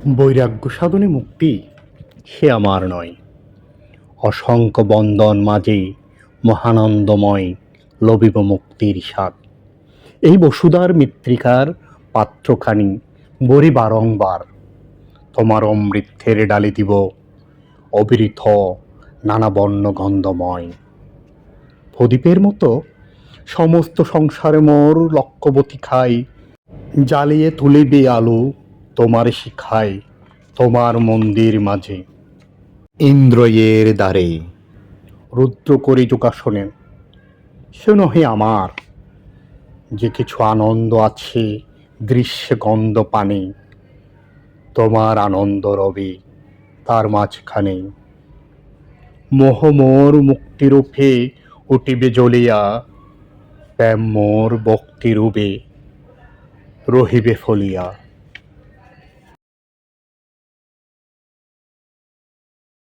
বৈরাগ্য সাধনে মুক্তি সে আমার নয়। অসংখ্য বন্দন মাঝে মহানন্দময় লবিব মুক্তির স্বাদ। এই বসুধার মৃত্তিকার পাত্রখানি বরি বারংবার তোমার অমৃতের ডালি দিব অবিরিত নানা বর্ণ গন্ধময়। প্রদীপের মতো সমস্ত সংসারে মোর লক্ষ্যবতী খাই, জ্বালিয়ে তুলিবে আলো তোমার শিখায় তোমার মন্দির মাঝে। ইন্দ্রয়ের দ্বারে রুদ্র করি যোগাসনে সে নহে আমার, যে কিছু আনন্দ আছে দৃশ্যে গন্ধ পানে তোমার আনন্দ রবে তার মাঝখানে। মোহ মোর মুক্তিরূপে উঠিবে জ্বলিয়া, প্রেম মোর ভক্তিরূপে রহিবে ফলিয়া।